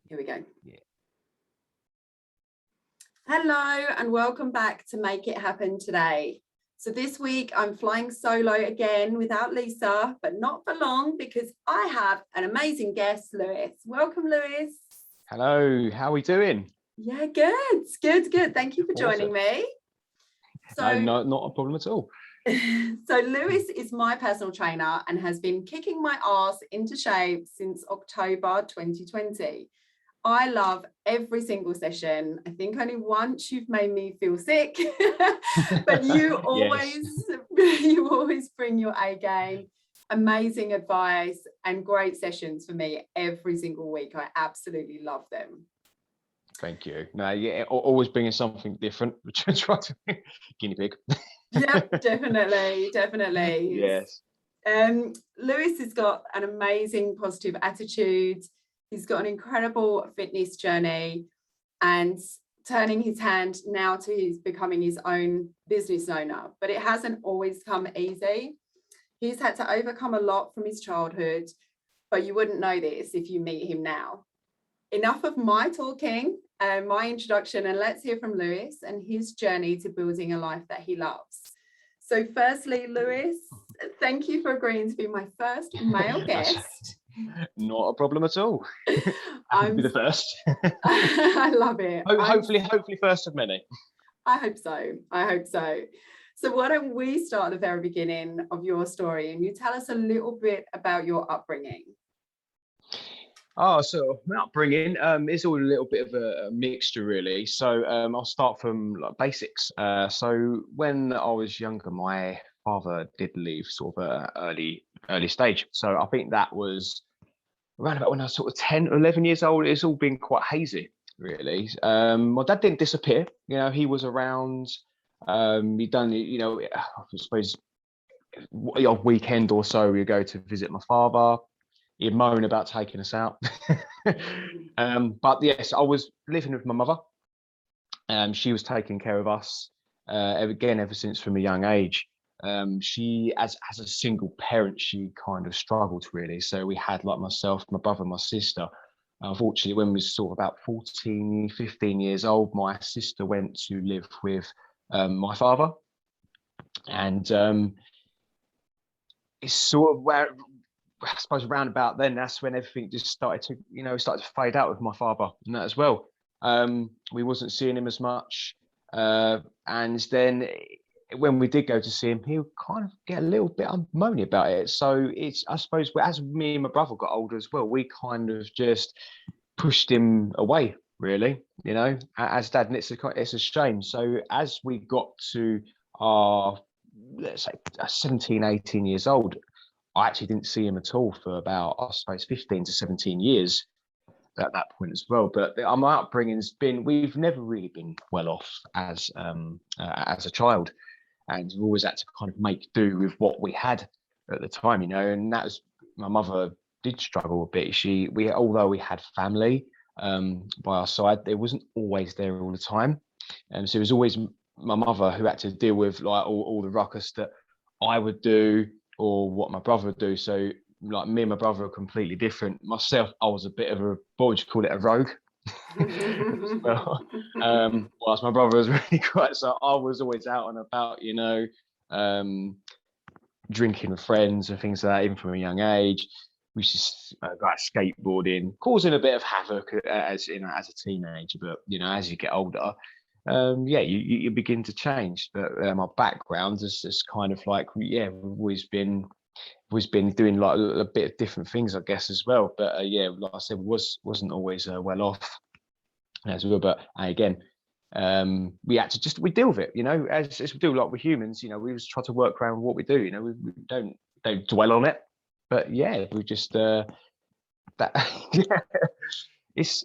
Here we go. Yeah. Hello and welcome back to Make It Happen today. So this week I'm flying solo again without Lisa, but not for long because I have an amazing guest, Lewis. Welcome, Lewis. Hello, how are we doing? Yeah, good. Thank you for joining me. So, no, not a problem at all. So Lewis is my personal trainer and has been kicking my ass into shape since October 2020. I love every single session. I think only once you've made me feel sick, but you always bring your A game. Amazing advice and great sessions for me every single week. I absolutely love them. Thank you. No, yeah, always bringing something different. Try to guinea pig. Yeah, definitely. Yes. Lewis has got an amazing positive attitude. He's got an incredible fitness journey and turning his hand now to becoming his own business owner. But it hasn't always come easy. He's had to overcome a lot from his childhood, but you wouldn't know this if you meet him now. Enough of my talking and my introduction, and let's hear from Lewis and his journey to building a life that he loves. So firstly, Lewis, thank you for agreeing to be my first male guest. Not a problem at all. I'll be the first. I love it. Hopefully first of many. I hope so. So why don't we start at the very beginning of your story and you tell us a little bit about your upbringing? Oh, so my upbringing is all a little bit of a mixture, really. So I'll start from like basics. So when I was younger, my father did leave sort of an early stage. So I think that was around about when I was sort of 10 or 11 years old. It's all been quite hazy, really. My dad didn't disappear. You know, he was around. He'd done, you know, I suppose a weekend or so we go to visit my father. He'd moan about taking us out. But yes, I was living with my mother. She was taking care of us again ever since from a young age. She, as a single parent, she kind of struggled really. So we had like myself, my brother, my sister. Unfortunately, when we were sort of about 14, 15 years old, my sister went to live with my father. And it's sort of where, I suppose around about then, that's when everything just started to fade out with my father and that as well. We wasn't seeing him as much. And then when we did go to see him, he would kind of get a little bit moany about it. So it's, I suppose, as me and my brother got older as well, we kind of just pushed him away, really, you know, as dad. And it's a shame. So as we got to our, let's say, 17, 18 years old, I actually didn't see him at all for about, I suppose, 15 to 17 years at that point as well. But my upbringing's been, we've never really been well off as a child. And we've always had to kind of make do with what we had at the time, you know, and that was, my mother did struggle a bit. Although we had family by our side, it wasn't always there all the time. And so it was always my mother who had to deal with like all the ruckus that I would do, or what my brother would do. So like me and my brother are completely different. Myself, I was a bit of a, what would you call it, a rogue? Well, whilst my brother was really quite, so I was always out and about, you know, drinking with friends and things like that, even from a young age. We used to go out skateboarding, causing a bit of havoc as you know, as a teenager. But you know, as you get older, you begin to change. But my background is kind of like, we've always been doing like a bit of different things, I guess, as well. But like I said, wasn't always well off as well. But again, we had to we deal with it, you know, as we do, like with humans, you know, we just try to work around what we do, you know, we don't dwell on it. But we just that it's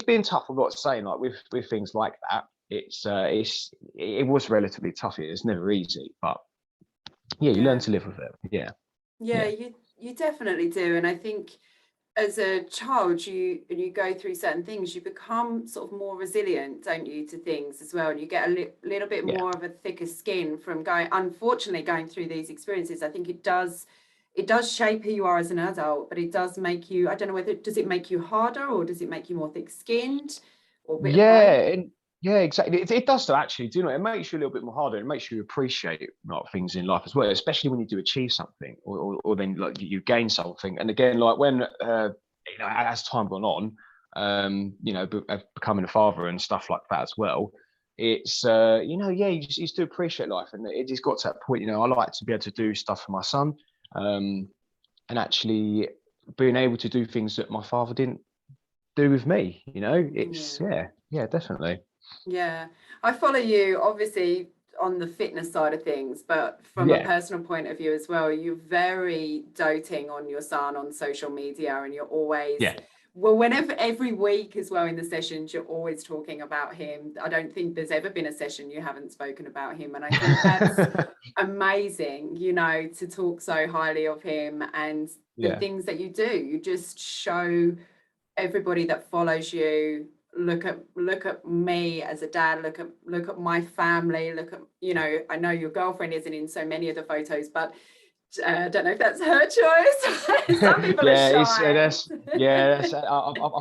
been tough. I'm not saying like with things like that. It was relatively tough. It's never easy, but you learn to live with it. You definitely do. And I think as a child, you go through certain things, you become sort of more resilient, don't you, to things as well, and you get a little bit more of a thicker skin from unfortunately going through these experiences. I think it does it does shape who you are as an adult, but it does make you, I don't know whether, does it make you harder or does it make you more thick-skinned or a bit of both? Yeah, and yeah, exactly. It does actually. Do you know? It makes you a little bit more harder. It makes you appreciate like things in life as well, especially when you do achieve something, or then like you gain something. And again, like when as time gone on, becoming a father and stuff like that as well. It's yeah, you just do appreciate life, and it just got to that point. I like to be able to do stuff for my son, and actually being able to do things that my father didn't do with me. It's Yeah. yeah, definitely. Yeah, I follow you obviously on the fitness side of things, but from a Yeah, personal point of view as well, you're very doting on your son on social media, and you're always, yeah, well, whenever, every week as well in the sessions, you're always talking about him. I don't think there's ever been a session you haven't spoken about him. And I think that's amazing, to talk so highly of him and the yeah, things that you do. You just show everybody that follows you, look at me as a dad, look at my family, look at, I know your girlfriend isn't in so many of the photos, but I don't know if that's her choice. Some people are yeah. shy. I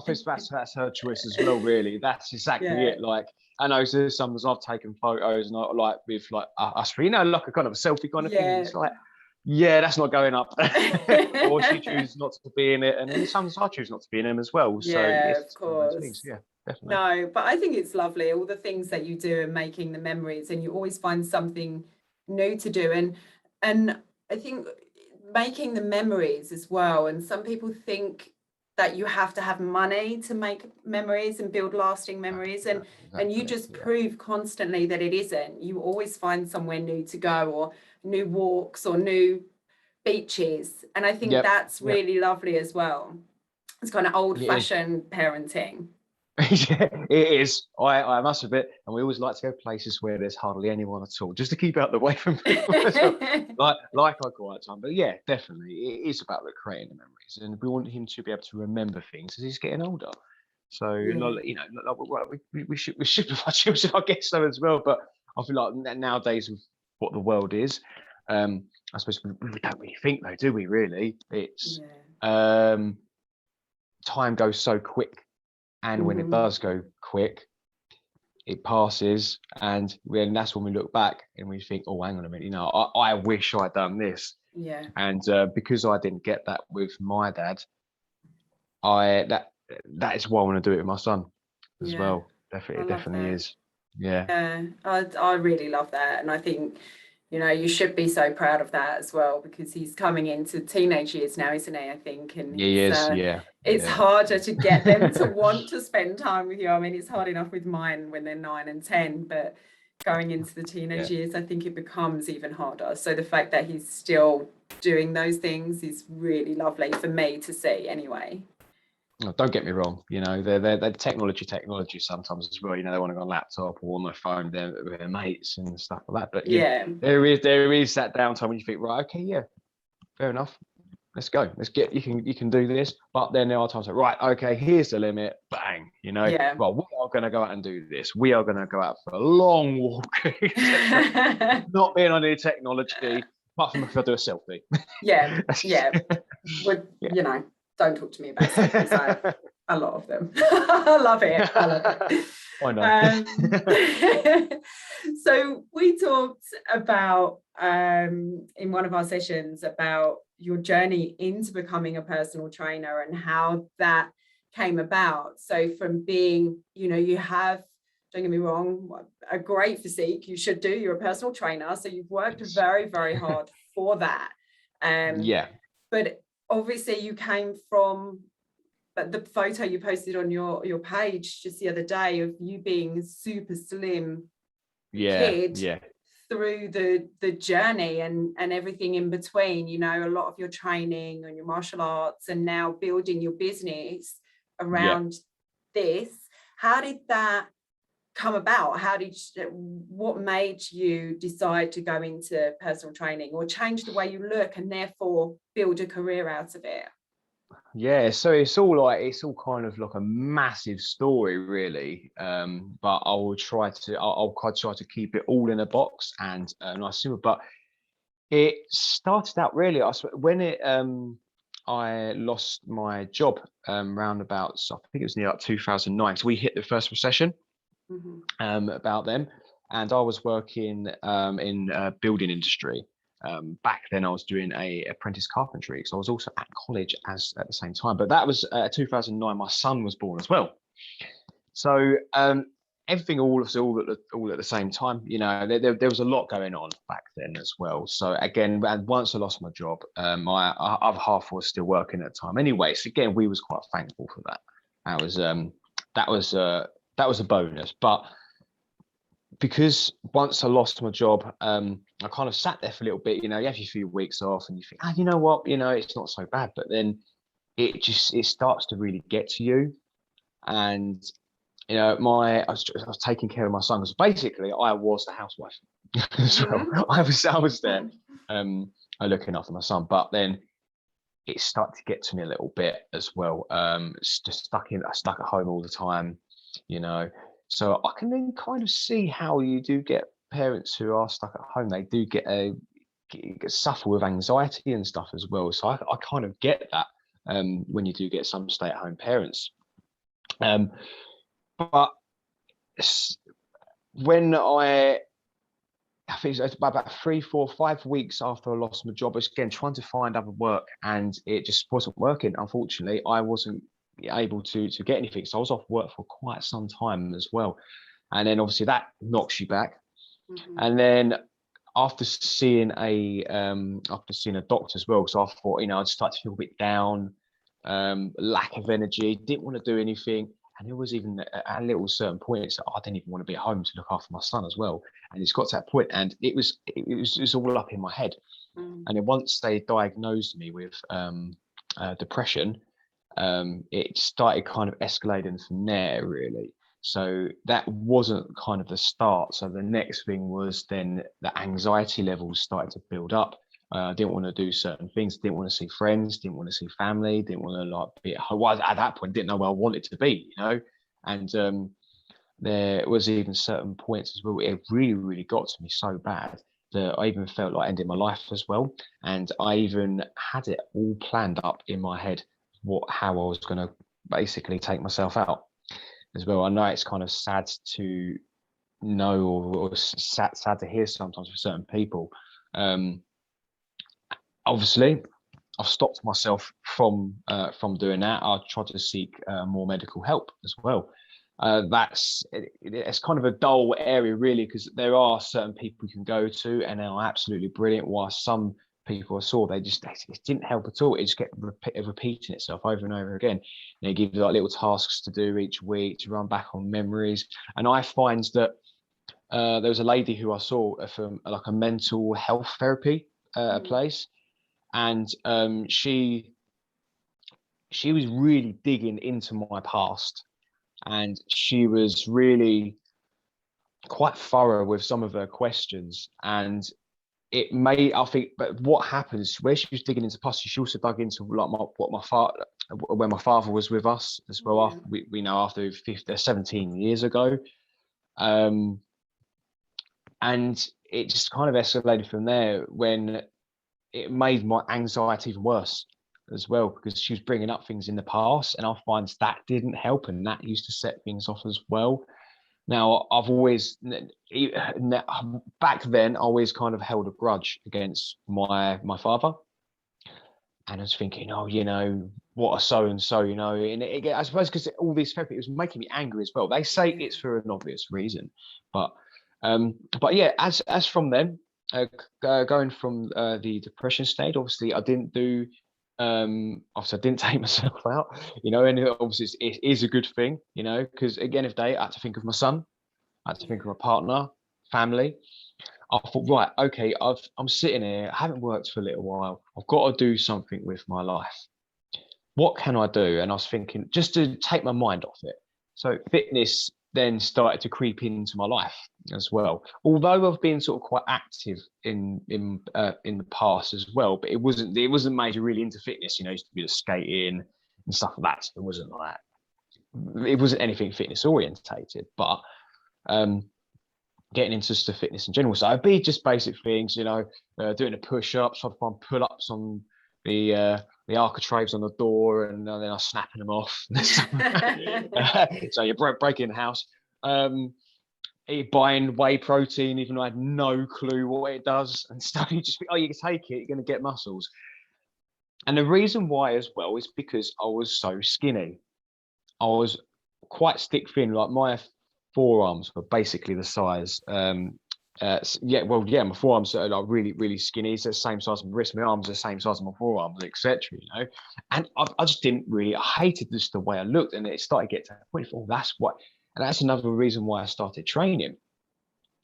think that's her choice as well. Really, that's exactly Yeah, it. Like I know there's sometimes I've taken photos and I like with like us three, like a kind of a selfie kind of thing. And yeah. it's like, yeah, that's not going up. Or she chooses not to be in it, and then sometimes I choose not to be in them as well. So Yeah, yes, of it's one of those things. course. Yeah, definitely. No, but I think it's lovely, all the things that you do and making the memories, and you always find something new to do. And I think making the memories as well. And some people think that you have to have money to make memories and build lasting memories. And you Exactly. just Yeah. prove constantly that it isn't. You always find somewhere new to go, or new walks, or new beaches. And I think Yep. that's Yep. really lovely as well. It's kind of old It is. fashioned parenting. Yeah, it is. I must admit, and we always like to go places where there's hardly anyone at all, just to keep out the way from people as well. Like our quiet time. But yeah, definitely, it is about creating the memories, and we want him to be able to remember things as he's getting older. So, Yeah. we should with our children, I guess so as well. But I feel like nowadays with what the world is, I suppose we don't really think though, do we? Really, it's Yeah. um, time goes so quick, and when it Hmm. does go quick, it passes, and then that's when we look back and we think, oh, hang on a minute, I wish I'd done this. Yeah. And because I didn't get that with my dad, I that is why I want to do it with my son as Yeah. well. I Definitely, it love definitely that. is. Yeah. Yeah. I really love that. And I think, you should be so proud of that as well, because he's coming into teenage years now, isn't he? I think. And Yeah, he is. Yeah. it's Yeah. harder to get them to want to spend time with you. I mean, it's hard enough with mine when they're 9 and 10, but going into the teenage Yeah. years, I think it becomes even harder. So the fact that he's still doing those things is really lovely for me to see anyway. Oh, don't get me wrong. They're technology sometimes as well. They want to go on laptop or on their phone with their mates and stuff like that. But yeah, Yeah. there is that downtime when you think, right, okay, yeah, fair enough. Let's go. Let's get you can do this. But then there are times like, right, okay, here's the limit. Bang, Yeah. well, we are going to go out and do this. We are going to go out for a long walk, etc. Not being on any technology, apart from if I do a selfie. Yeah. Yeah. Would, Yeah. don't talk to me about selfies. I have a lot of them. I love it. I love it. I know. So we talked about in one of our sessions about your journey into becoming a personal trainer and how that came about. So from being, you have, don't get me wrong, a great physique. You should do. You're a personal trainer, so you've worked very, very hard for that. Yeah. But obviously you came from, but the photo you posted on your page just the other day of you being a super slim Yeah. kid Yeah. through the journey and everything in between, a lot of your training and your martial arts, and now building your business Yeah. around this. How did that come about? What made you decide to go into personal training or change the way you look and therefore build a career out of it? Yeah, so it's all kind of like a massive story, really. But I'll try to keep it all in a box and nice simple. But It started out really, when I lost my job round about, so I think it was near like 2009. So we hit the first recession about then, and I was working in building industry. Back then I was doing a apprentice carpentry, so I was also at college at the same time. But that was 2009. My son was born as well. So everything all at the same time. You know, there was a lot going on back then as well. So again, and once I lost my job, my other half was still working at the time. Anyway, so again, we was quite thankful for that. That was a bonus. But because once I lost my job, I kind of sat there for a little bit. You know, you have a few weeks off, and you think, you know what, you know, it's not so bad. But then it starts to really get to you, and you know, I was taking care of my son, because basically I was the housewife as well. I was there looking after my son, but then it started to get to me a little bit as well. It's just stuck at home all the time, you know. So I can then kind of see how you do get parents who are stuck at home. They do get suffer with anxiety and stuff as well. So I kind of get that when you do get some stay-at-home parents. But when I think it's about 3, 4, 5 weeks after I lost my job, I was again trying to find other work, and it just wasn't working. Unfortunately, I wasn't able to get anything, so I was off work for quite some time as well. And then obviously that knocks you back. And then after seeing a doctor as well, because I thought, you know, I'd start to feel a bit down, lack of energy, didn't want to do anything. And there was even a little certain point, so I didn't even want to be at home to look after my son as well. And it's got to that point, and it was all up in my head. And then once they diagnosed me with depression, it started kind of escalating from there, really. So that wasn't kind of the start. So the next thing was then the anxiety levels started to build up. I didn't want to do certain things, didn't want to see friends, didn't want to see family, didn't want to like be at home. Well, at that point, didn't know where I wanted to be, you know. And there was even certain points as well, it really, really got to me so bad that I even felt like ending my life as well. And I even had it all planned up in my head, how I was going to basically take myself out as well. I know it's kind of sad to know, or sad to hear sometimes for certain people. Obviously, I've stopped myself from doing that. I tried to seek more medical help as well. It's kind of a dull area, really, because there are certain people you can go to and they are absolutely brilliant, while some people I saw, it didn't help at all. It just kept repeating itself over and over again. And they give you like little tasks to do each week to run back on memories. And I find that there was a lady who I saw from like a mental health therapy place. And she was really digging into my past, and she was really quite thorough with some of her questions. And it made, I think, but what happens where she was digging into past, she also dug into like when my father was with us as well. After we know, after 17 years ago, and it just kind of escalated from there, when it made my anxiety even worse as well, because she was bringing up things in the past, and I find that didn't help, and that used to set things off as well. Now, I've always, back then, I always kind of held a grudge against my father, and I was thinking, oh, you know, what a so-and-so, you know, and I suppose because all this therapy, it was making me angry as well. They say it's for an obvious reason, but yeah, as from then, going from the depression state, obviously I didn't do, obviously I didn't take myself out, you know, and obviously it is a good thing, you know, because at the end of the day, I had to think of my son, I had to think of my partner, family. I thought, right, okay, I'm sitting here, I haven't worked for a little while, I've got to do something with my life. What can I do? And I was thinking, just to take my mind off it. So fitness then started to creep into my life as well. Although I've been sort of quite active in the past as well, but it wasn't major really into fitness. You know, I used to be the skating and stuff like that. So it wasn't like that. It wasn't anything fitness orientated. But getting into just the fitness in general. So it'd be just basic things, you know, doing the push-ups, trying to find pull-ups on the architraves on the door, and then I'm snapping them off. So you're breaking the house. Buying whey protein, even though I had no clue what it does and stuff. You just think, oh, you can take it, you're going to get muscles. And the reason why as well is because I was so skinny. I was quite stick thin, like my forearms were basically the size. My forearms are like really, really skinny. It's the same size as my wrist. My arms are the same size as my forearms, etc. You know, and I just didn't really. I hated just the way I looked, and it started to get to the point. Oh, that's what, and that's another reason why I started training.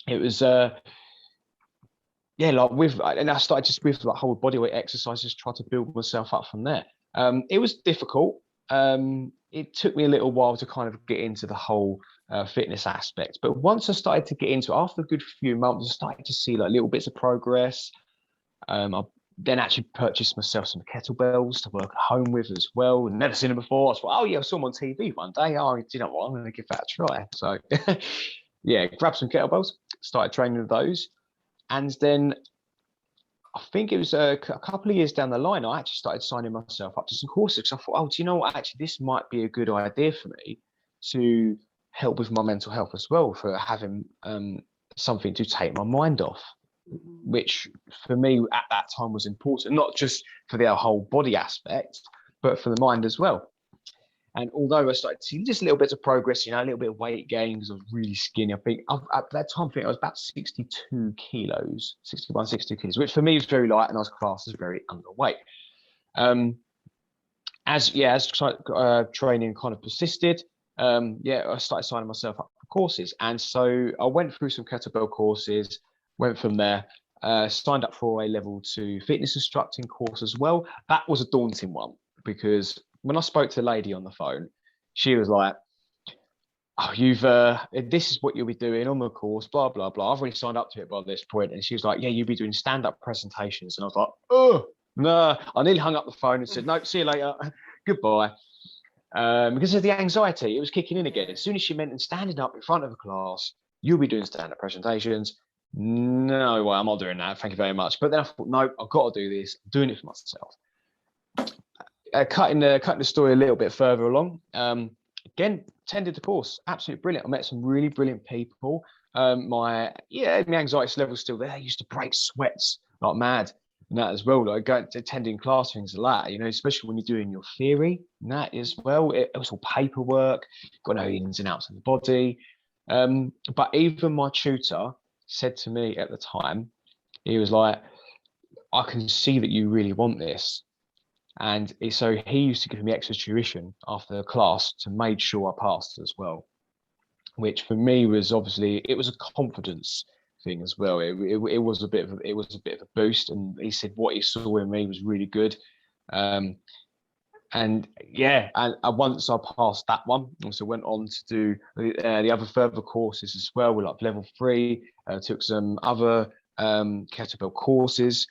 It was like and I started just with like whole bodyweight exercises, try to build myself up from there. It was difficult. It took me a little while to kind of get into the whole fitness aspect, but once I started to get into it, after a good few months, I started to see like little bits of progress. I then actually purchased myself some kettlebells to work at home with as well. Never seen them before. I thought, oh yeah, I saw them on TV one day. Oh, you know what? I'm going to give that a try. So yeah, grabbed some kettlebells, started training with those, and then I think it was a couple of years down the line, I actually started signing myself up to some courses. I thought, oh, do you know what? Actually, this might be a good idea for me to help with my mental health as well, for having something to take my mind off, which for me at that time was important, not just for the whole body aspect, but for the mind as well. And although I started to see just little bits of progress, you know, a little bit of weight gain because I was really skinny. I think at that time, I was about 62 kilos, 61, 62 kilos, which for me was very light, and I was classed as very underweight. As training kind of persisted, I started signing myself up for courses. And so I went through some kettlebell courses, went from there, signed up for a level 2 fitness instructing course as well. That was a daunting one, because when I spoke to the lady on the phone, she was like, oh, this is what you'll be doing on the course, blah, blah, blah. I've already signed up to it by this point. And she was like, yeah, you'll be doing stand-up presentations. And I was like, oh, no. I nearly hung up the phone and said, no, see you later. Goodbye. Because of the anxiety, it was kicking in again. As soon as she mentioned standing up in front of a class, you'll be doing stand-up presentations. No way, I'm not doing that. Thank you very much. But then I thought, no, I've got to do this. I'm doing it for myself. Cutting the story a little bit further along, again, attended the course, absolutely brilliant. I met some really brilliant people. My anxiety level's still there. I used to break sweats like mad, and that as well. Like attending class, things like that, you know, especially when you're doing your theory, and that as well. It was all paperwork, got no ins and outs of the body. But even my tutor said to me at the time, he was like, I can see that you really want this. And so he used to give me extra tuition after the class to make sure I passed as well, which for me was obviously, it was a confidence thing as well. It was a bit of a boost. And he said what he saw in me was really good. And once I passed that one, also went on to do the other further courses as well. We're like level 3, took some other kettlebell courses.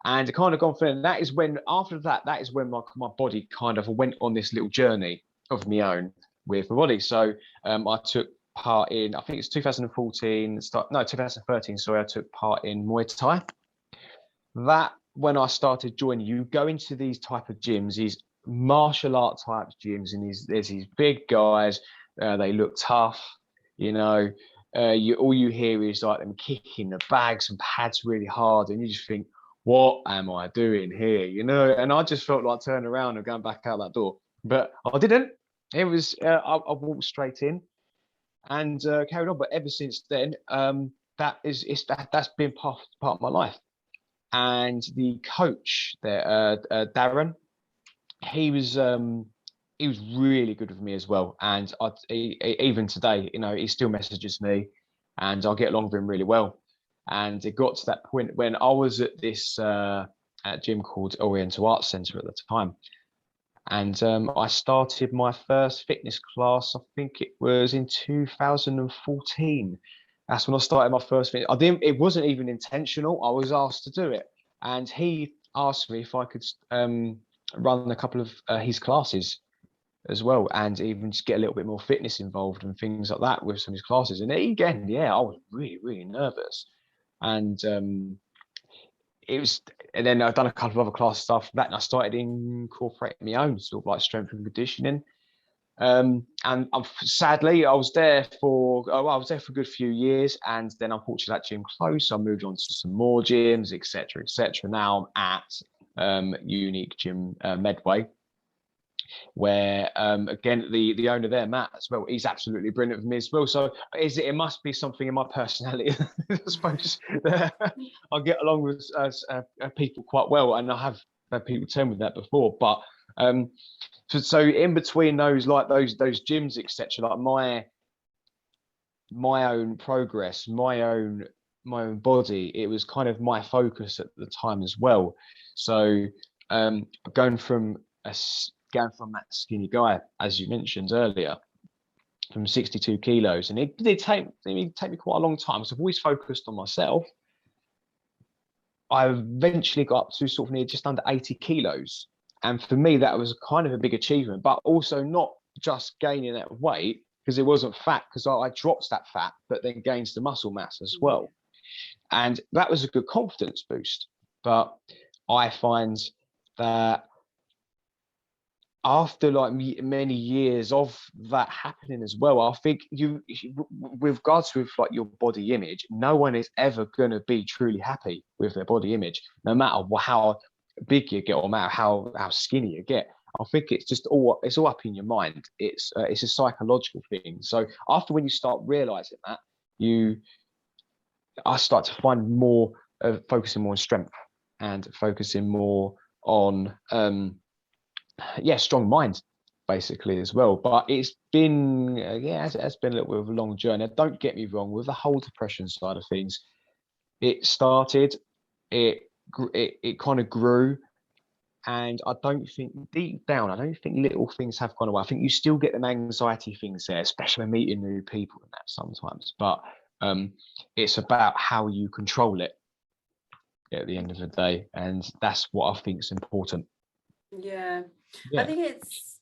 And kind of gone for it. That is when, after that is when my body kind of went on this little journey of my own with my body. So I took part in, I think it's 2013, sorry, I took part in Muay Thai. That, when I started joining, you go into these type of gyms, these martial art type gyms, and there's these big guys, they look tough, you know, all you hear is like them kicking the bags and pads really hard, and you just think, what am I doing here? You know, and I just felt like turning around and going back out that door, but I didn't. It was I walked straight in and carried on. But ever since then, that's been part of my life. And the coach there, Darren, he was really good with me as well. And even today, you know, he still messages me, and I get along with him really well. And it got to that point when I was at this gym called Oriental Arts Centre at the time. And I started my first fitness class, I think it was in 2014. That's when I started my first fitness. It wasn't even intentional. I was asked to do it. And he asked me if I could run a couple of his classes. as well, and even just get a little bit more fitness involved and things like that with some of his classes. And again, I was really, really nervous. And it was, and then I've done a couple of other class stuff that, and I started incorporating my own sort of like strength and conditioning. And sadly, I was there for a good few years, and then unfortunately that gym closed. So I moved on to some more gyms, etc., etc. Now I'm at Unique Gym Medway, where again the owner there, Matt, as well, he's absolutely brilliant with me as well. So it must be something in my personality. I suppose I get along with people quite well, and I have had people tell me that before. But so in between those gyms, etc., like my own progress, my own body, it was kind of my focus at the time as well. So going from that skinny guy, as you mentioned earlier, from 62 kilos, and it did take me quite a long time. So I've always focused on myself. I eventually got up to sort of near just under 80 kilos. And for me, that was kind of a big achievement, but also not just gaining that weight, because it wasn't fat, because I dropped that fat, but then gained the muscle mass as well. And that was a good confidence boost. But I find that after like many years of that happening as well, I think with regards to like your body image, no one is ever going to be truly happy with their body image, no matter how big you get or no matter how skinny you get. I think it's all up in your mind. It's a psychological thing. So after when you start realizing that, I start to find more focusing more on strength and focusing more on strong mind basically as well. But it's been it's been a little bit of a long journey. Don't get me wrong, with the whole depression side of things, it started, it kind of grew, and I don't think deep down, I don't think little things have gone away. I think you still get them anxiety things there, especially when meeting new people and that sometimes, but it's about how you control it at the end of the day, and that's what I think is important. Yeah. I think it's,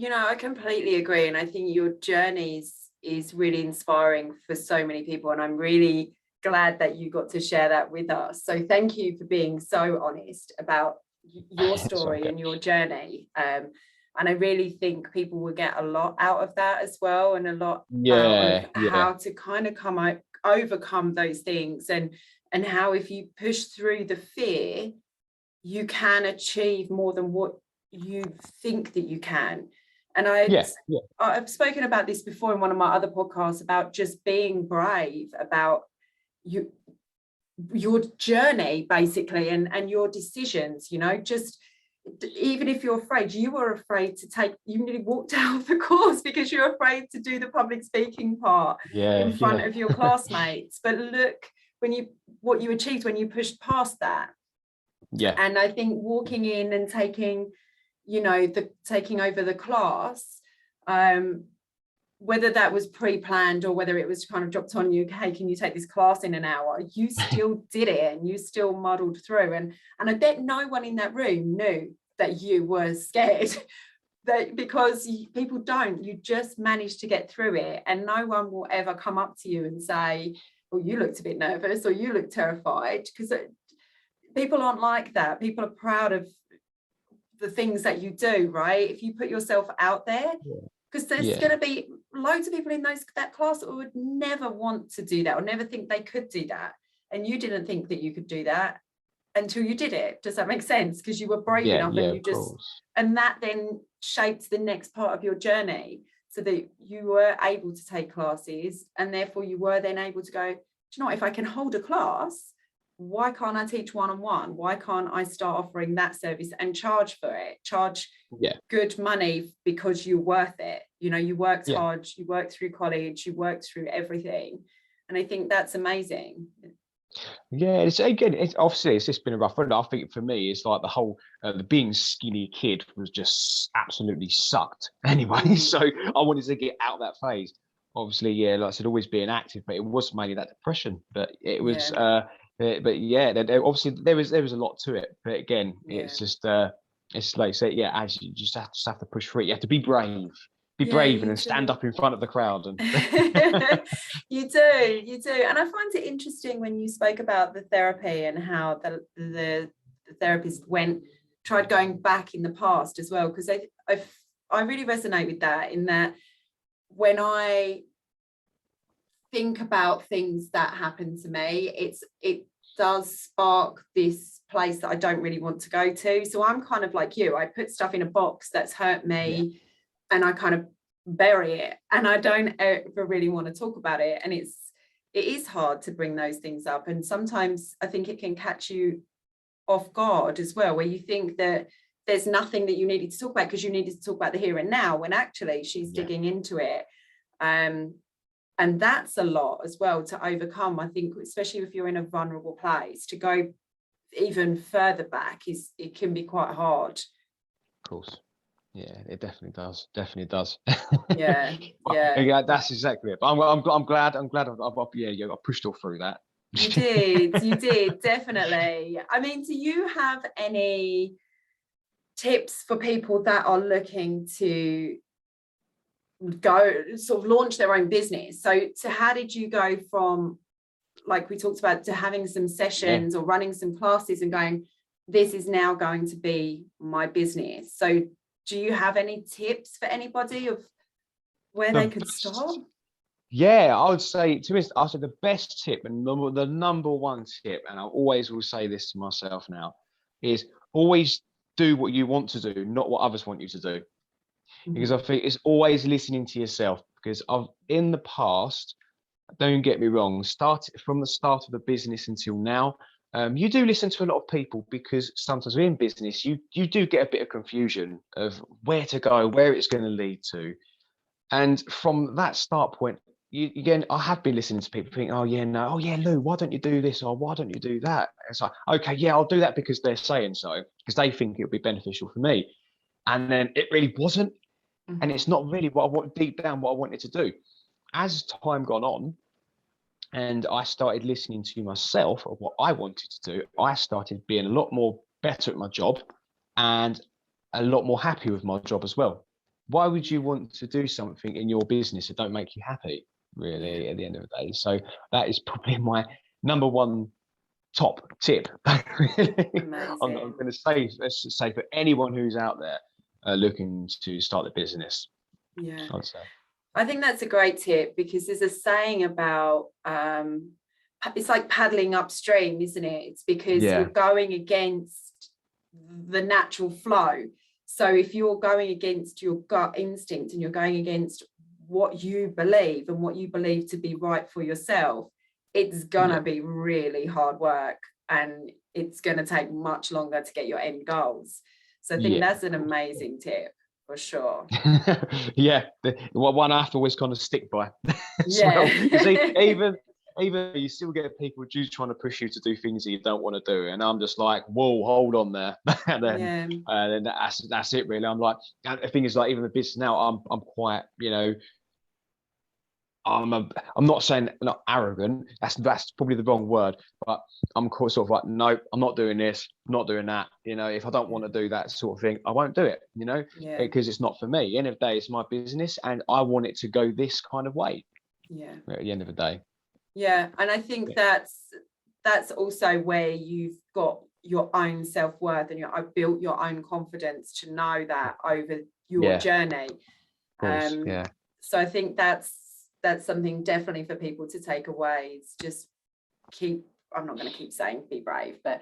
I completely agree. And I think your journey is really inspiring for so many people. And I'm really glad that you got to share that with us. So thank you for being so honest about your story and your journey. And I really think people will get a lot out of that as well, and a lot out of how to kind of overcome those things, and how if you push through the fear, you can achieve more than what you think that you can. And I've spoken about this before in one of my other podcasts, about just being brave about your journey basically, and your decisions, just even if you're afraid. You were afraid you nearly walked out of the course because you're afraid to do the public speaking part in front of your classmates. But look what you achieved when you pushed past that. And I think walking in and taking over the class, whether that was pre-planned or whether it was kind of dropped on you, hey, can you take this class in an hour? You still did it, and you still muddled through. And I bet no one in that room knew that you were scared, because people don't. You just managed to get through it, and no one will ever come up to you and say, well, you looked a bit nervous, or you looked terrified, because people aren't like that. People are proud of the things that you do, right? If you put yourself out there, because there's going to be loads of people in that class that would never want to do that, or never think they could do that. And you didn't think that you could do that until you did it. Does that make sense? Because you were brave enough, and you just, and that then shaped the next part of your journey, so that you were able to take classes, and therefore you were then able to go, do you know what, if I can hold a class, why can't I teach one-on-one? Why can't I start offering that service and charge for it? Charge good money, because you're worth it. You worked hard, you worked through college, you worked through everything. And I think that's amazing. It's just been a rough run. I think for me, it's like the whole the being skinny kid was just absolutely sucked anyway. So I wanted to get out of that phase. Obviously, like I said, always being active, but it was mainly that depression. But it was obviously there was a lot to it. But again, it's just it's like, so yeah, as you just have to push through it. You have to be brave. Be Yeah, brave and you then stand do. up in front of the crowd. And You do. And I find it interesting when you spoke about the therapy and how the therapist tried going back in the past as well, because I really resonate with that, in that when I think about things that happen to me, it does spark this place that I don't really want to go to. So I'm kind of like you. I put stuff in a box that's hurt me, and I kind of bury it, and I don't ever really want to talk about it. And it is hard to bring those things up, and sometimes I think it can catch you off guard as well, where you think that there's nothing that you needed to talk about because you needed to talk about the here and now, when actually she's digging into it. And that's a lot as well to overcome. I think, especially if you're in a vulnerable place, to go even further back it can be quite hard. of course, yeah, it definitely does. Yeah. Yeah, that's exactly it. But I'm glad I've I pushed all through that. You did definitely. I mean, do you have any tips for people that are looking to go sort of launch their own business? So how did you go from, like we talked about, to having some sessions or running some classes and going, this is now going to be my business? So do you have any tips for anybody of where they could start? Yeah, I would say, to me, I said the best tip, and the number one tip, and I always will say this to myself now, is always do what you want to do, not what others want you to do. Because I think it's always listening to yourself. Because in the past, don't get me wrong, from the start of the business until now, you do listen to a lot of people, because sometimes in business you do get a bit of confusion of where to go, where it's going to lead to. And from that start point, again, I have been listening to people think, oh yeah, no, oh yeah, Lou, why don't you do this, or why don't you do that? And it's like, okay, yeah, I'll do that because they're saying so, because they think it would be beneficial for me. And then it really wasn't. And it's not really deep down what I wanted to do. As time gone on, and I started listening to myself of what I wanted to do, I started being a lot more better at my job and a lot more happy with my job as well. Why would you want to do something in your business that don't make you happy, really, at the end of the day? So that is probably my number one top tip. Really. I'm going to say for anyone who's out there looking to start a business. Yeah, I'd say. I think that's a great tip, because there's a saying about it's like paddling upstream, isn't it? It's because you're going against the natural flow. So if you're going against your gut instinct and you're going against what you believe and what you believe to be right for yourself, it's gonna be really hard work, and it's gonna take much longer to get your end goals. So I think that's an amazing tip for sure. Yeah, one I have to always kind of stick by. Yeah. Even you still get people just trying to push you to do things that you don't want to do, and I'm just like, whoa, hold on there. And then that's it really. I'm like, the thing is, like, even the business now, I'm quite, I'm not saying not arrogant. That's probably the wrong word, but I'm sort of like, no, I'm not doing this, not doing that. If I don't want to do that sort of thing, I won't do it. Because it's not for me. At the end of the day, it's my business, and I want it to go this kind of way. Yeah. At the end of the day. Yeah, and I think that's also where you've got your own self-worth, and I've built your own confidence to know that over your journey. Of course, so I think that's something definitely for people to take away. It's just I'm not going to keep saying be brave, but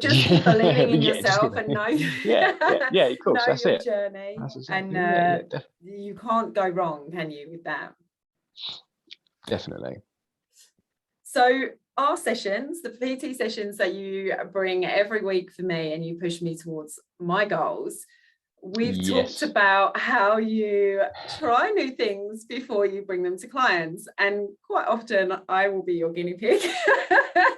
just keep believing in yourself and know of course, know that's your it. journey. That's exactly, and you can't go wrong, can you, with that? Definitely. So our sessions, the PT sessions that you bring every week for me, and you push me towards my goals, we've talked about how you try new things before you bring them to clients, and quite often I will be your guinea pig.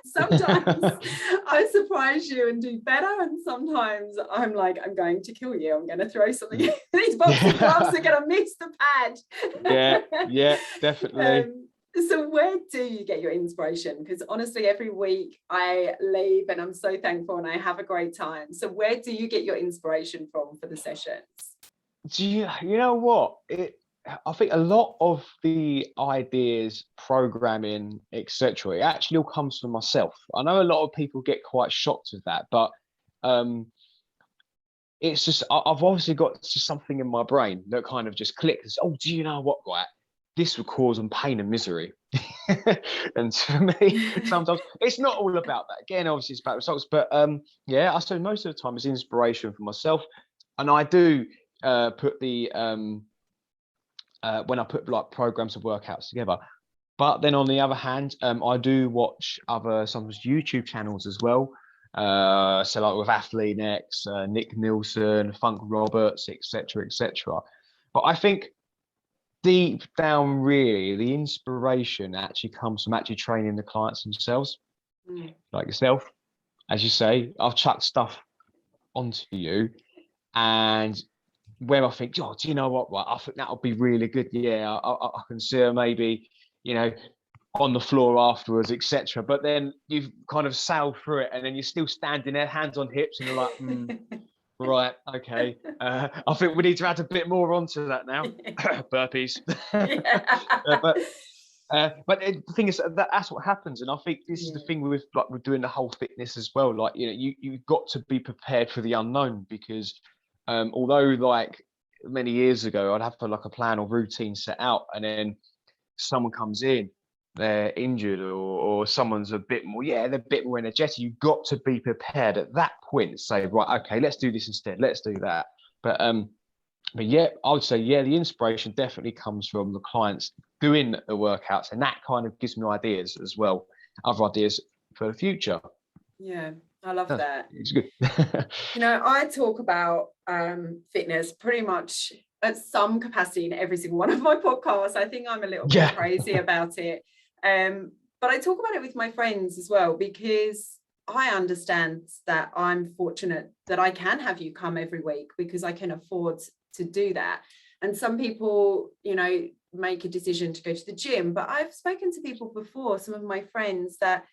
Sometimes I surprise you and do better, and sometimes I'm like, I'm going to kill you, I'm going to throw something in these boxing gloves are going to miss the pad. Yeah, definitely. So where do you get your inspiration? Because honestly, every week I leave and I'm so thankful and I have a great time. So where do you get your inspiration from for the sessions? Do you know what? I think a lot of the ideas, programming, etc., it actually all comes from myself. I know a lot of people get quite shocked with that, but um, it's just I've obviously got just something in my brain that kind of just clicks. Oh, do you know what, right? This would cause them pain and misery. And to me, sometimes it's not all about that. Again, obviously it's about results, but yeah, I suppose most of the time it's inspiration for myself, and I do put the when I put like programs of workouts together. But then on the other hand, I do watch other sometimes YouTube channels as well. So like with Athlete X, Nick Nielsen, Funk Roberts, etc., etc. But I think deep down, really, the inspiration actually comes from actually training the clients themselves, like yourself. As you say, I've chucked stuff onto you, and where I think, oh, do you know what? Right, I think that'll be really good. Yeah, I can see her maybe, you know, on the floor afterwards, etc. But then you've kind of sailed through it, and then you're still standing there, hands on hips, and you're like, right, okay. I think we need to add a bit more onto that now. Burpees. But the thing is that's what happens, and I think this is the thing with like with doing the whole fitness as well. Like you've got to be prepared for the unknown, because although like many years ago I'd have like a plan or routine set out, and then someone comes in, they're injured, or someone's a bit more, they're a bit more energetic. You've got to be prepared at that point to say, right, okay, let's do this instead, let's do that. But yeah, I would say, the inspiration definitely comes from the clients doing the workouts, and that kind of gives me ideas as well, other ideas for the future. Yeah, I love that. It's good. I talk about fitness pretty much at some capacity in every single one of my podcasts. I think I'm a little bit crazy about it. But I talk about it with my friends as well, because I understand that I'm fortunate that I can have you come every week because I can afford to do that. And some people, make a decision to go to the gym, but I've spoken to people before, some of my friends that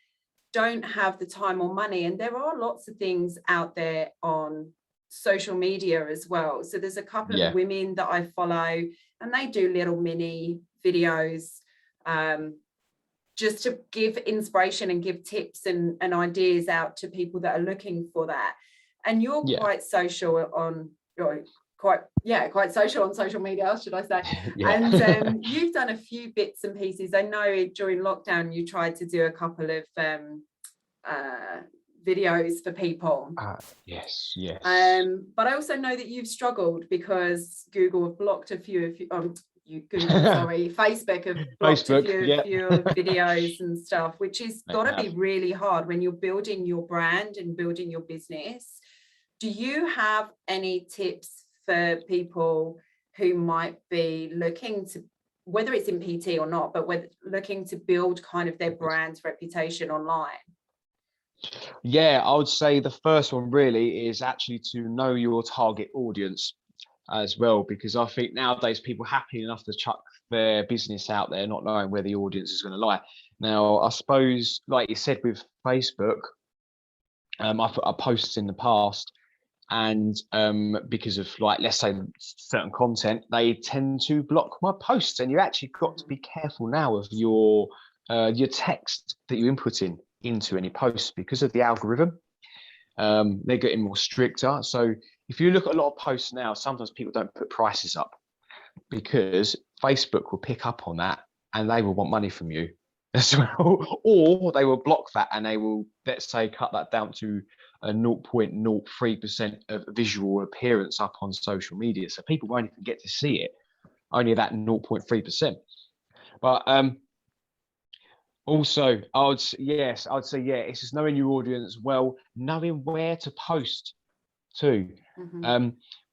don't have the time or money, and there are lots of things out there on social media as well. So there's a couple of women that I follow, and they do little mini videos just to give inspiration and give tips and ideas out to people that are looking for that. And you're quite social on quite social on social media, should I say. And you've done a few bits and pieces. I know during lockdown you tried to do a couple of videos for people. Yes. But I also know that you've struggled because Google have blocked a few of you Facebook have blocked a few of your videos and stuff, which is got to be really hard when you're building your brand and building your business. Do you have any tips for people who might be looking to, whether it's in PT or not, but looking to build kind of their brand's reputation online? I would say the first one really is actually to know your target audience as well, because I think nowadays people are happy enough to chuck their business out there, not knowing where the audience is going to lie. Now, I suppose, like you said with Facebook, I've put up posts in the past, and because of, like, let's say certain content, they tend to block my posts, and you actually got to be careful now of your text that you input into any posts because of the algorithm. They're getting more stricter. So if you look at a lot of posts now, sometimes people don't put prices up because Facebook will pick up on that and they will want money from you as well, or they will block that and they will, let's say, cut that down to a 0.03% of visual appearance up on social media. So people won't even get to see it, only that 0.3%. But also, I would say, it's just knowing your audience well, knowing where to post too.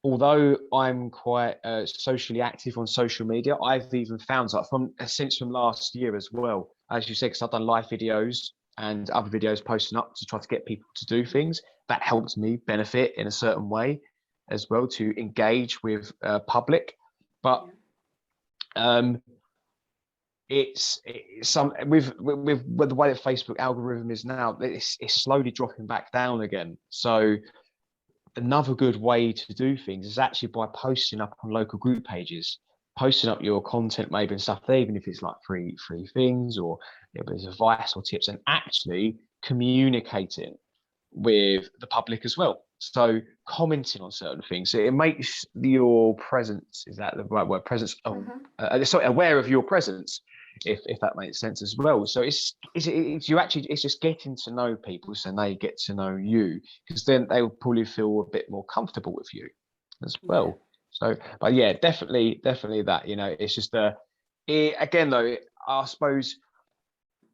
Although I'm quite socially active on social media, I've even found that since last year as well, as you said, because I've done live videos and other videos posting up to try to get people to do things. That helps me benefit in a certain way as well, to engage with public. But it's some with the way the Facebook algorithm is now, it's slowly dropping back down again. So another good way to do things is actually by posting up on local group pages, posting up your content maybe and stuff there, even if it's like free things or there's advice or tips, and actually communicating with the public as well. So commenting on certain things, so it makes your presence, is that the right word, presence, sorry, aware of your presence, if that makes sense as well. So it's you actually, it's just getting to know people so they get to know you, because then they'll probably feel a bit more comfortable with you as well. So, but yeah, definitely that, it's just again though, I suppose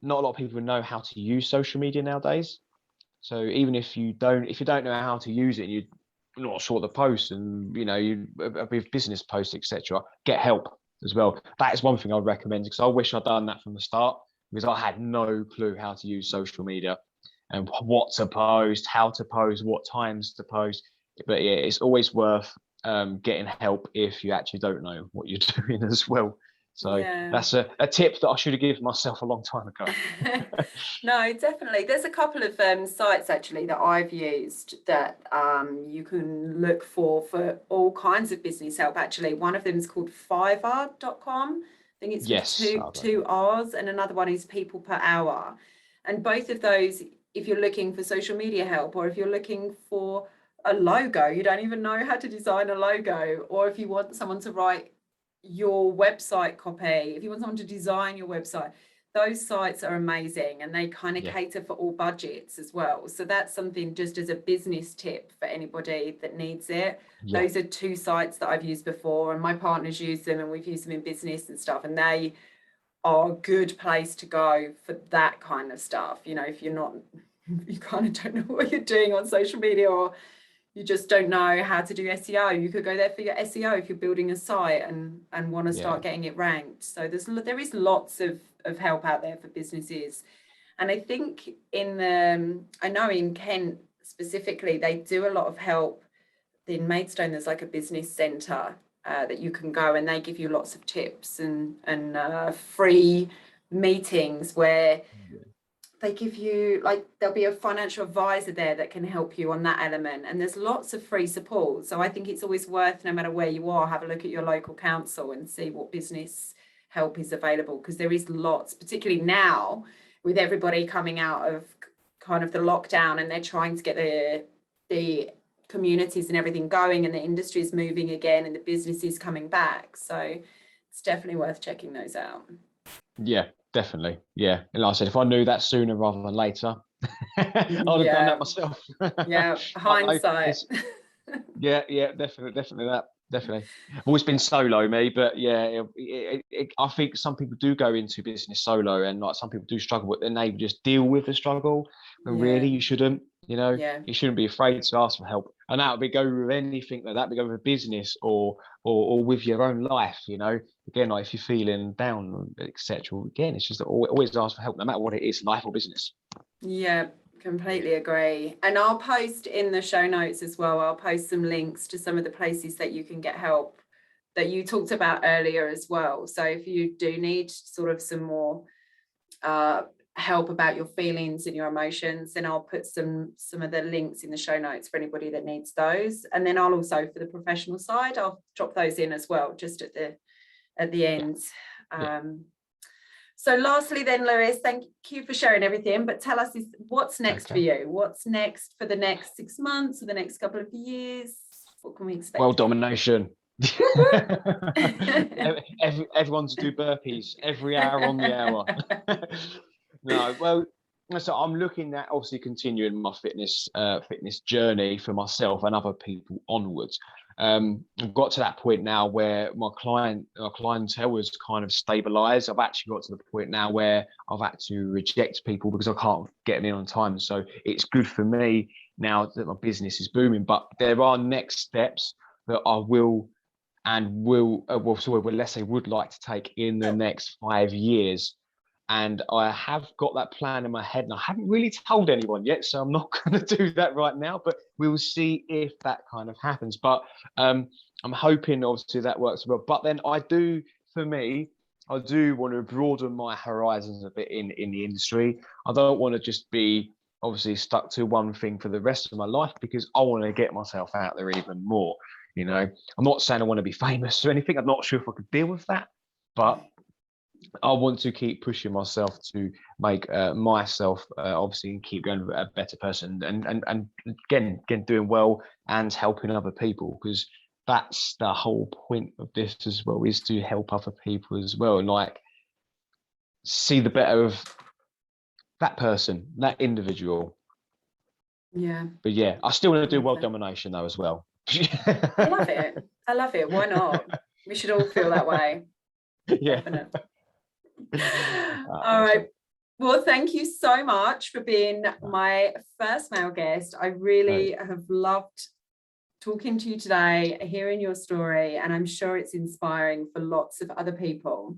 not a lot of people know how to use social media nowadays. So even if you don't know how to use it, and you're not sure what to post, and you with business posts, etc., get help as well. That is one thing I'd recommend, because I wish I'd done that from the start, because I had no clue how to use social media and what to post, how to post, what times to post. But yeah, it's always worth getting help if you actually don't know what you're doing as well. So that's a tip that I should have given myself a long time ago. No, definitely. There's a couple of sites actually that I've used that you can look for all kinds of business help. Actually, one of them is called Fiverr.com. I think it's with two R's, and another one is People Per Hour. And both of those, if you're looking for social media help, or if you're looking for a logo, you don't even know how to design a logo, or if you want someone to write your website copy, if you want someone to design your website, those sites are amazing, and they kind of cater for all budgets as well. So that's something just as a business tip for anybody that needs it. Those are two sites that I've used before, and my partners use them, and we've used them in business and stuff, and they are a good place to go for that kind of stuff. If you kind of don't know what you're doing on social media, or you just don't know how to do SEO, you could go there for your SEO if you're building a site and want to start getting it ranked. So there is lots of help out there for businesses. And I think I know in Kent specifically, they do a lot of help. In Maidstone, there's like a business centre that you can go, and they give you lots of tips and free meetings where they give you, like, there'll be a financial advisor there that can help you on that element, and there's lots of free support. So I think it's always worth, no matter where you are, have a look at your local council and see what business help is available, because there is lots, particularly now with everybody coming out of kind of the lockdown, and they're trying to get the communities and everything going, and the industry is moving again, and the business is coming back. So it's definitely worth checking those out. Yeah, definitely. Yeah. And like I said, if I knew that sooner rather than later, I'd have done that myself. Hindsight. Definitely that. Definitely. I've always been solo, me, but I think some people do go into business solo, and like some people do struggle, but then they just deal with the struggle, when really you shouldn't. You shouldn't be afraid to ask for help, and that would be go with anything like that. Be go with a business or with your own life. Again, like if you're feeling down, etc. Again, it's just always ask for help, no matter what it is, life or business. Yeah, completely agree. And I'll post in the show notes as well. I'll post some links to some of the places that you can get help that you talked about earlier as well. So if you do need sort of some more help about your feelings and your emotions, then I'll put some of the links in the show notes for anybody that needs those. And then I'll also, for the professional side, I'll drop those in as well, just at the end. So lastly then, Lewis, thank you for sharing everything, but tell us, what's next for you? What's next for the next 6 months or the next couple of years? What can we expect? Well, domination. Everyone to do burpees every hour on the hour. No, well, so I'm looking at obviously continuing my fitness journey for myself and other people onwards. I've got to that point now where my clientele has kind of stabilized. I've actually got to the point now where I've had to reject people because I can't get them in on time. So it's good for me now that my business is booming. But there are next steps that I would like to take in the next 5 years. And I have got that plan in my head, and I haven't really told anyone yet, so I'm not going to do that right now, but we'll see if that kind of happens. But I'm hoping obviously that works well. But then for me, I do want to broaden my horizons a bit in the industry. I don't want to just be obviously stuck to one thing for the rest of my life, because I want to get myself out there even more. You know, I'm not saying I want to be famous or anything. I'm not sure if I could deal with that, but I want to keep pushing myself to make myself obviously keep going a better person, and again doing well and helping other people, because that's the whole point of this as well, is to help other people as well, and like see the better of that person, that individual. Yeah. But yeah, I still want to do world Lovely. domination though as well. I love it. I love it. Why not? We should all feel that way. Yeah. Definitely. All Awesome. right. Well, thank you so much for being my first male guest. I really have loved talking to you today, hearing your story, and I'm sure it's inspiring for lots of other people.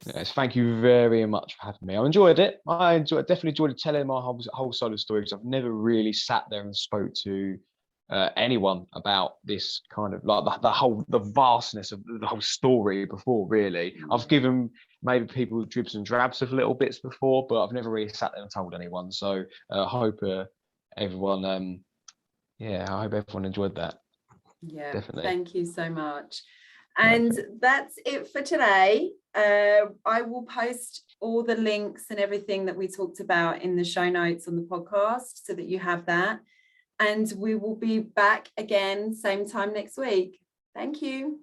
Yes, thank you very much for having me. I enjoyed it. Definitely enjoyed telling my whole side of the story, because I've never really sat there and spoke to anyone about this kind of like the vastness of the whole story before. Really, I've given maybe people dribs and drabs of little bits before, but I've never really sat there and told anyone. So I hope everyone, I hope everyone enjoyed that. Yeah, Definitely. thank you so much. And that's it for today. I will post all the links and everything that we talked about in the show notes on the podcast, so that you have that. And we will be back again same time next week. Thank you.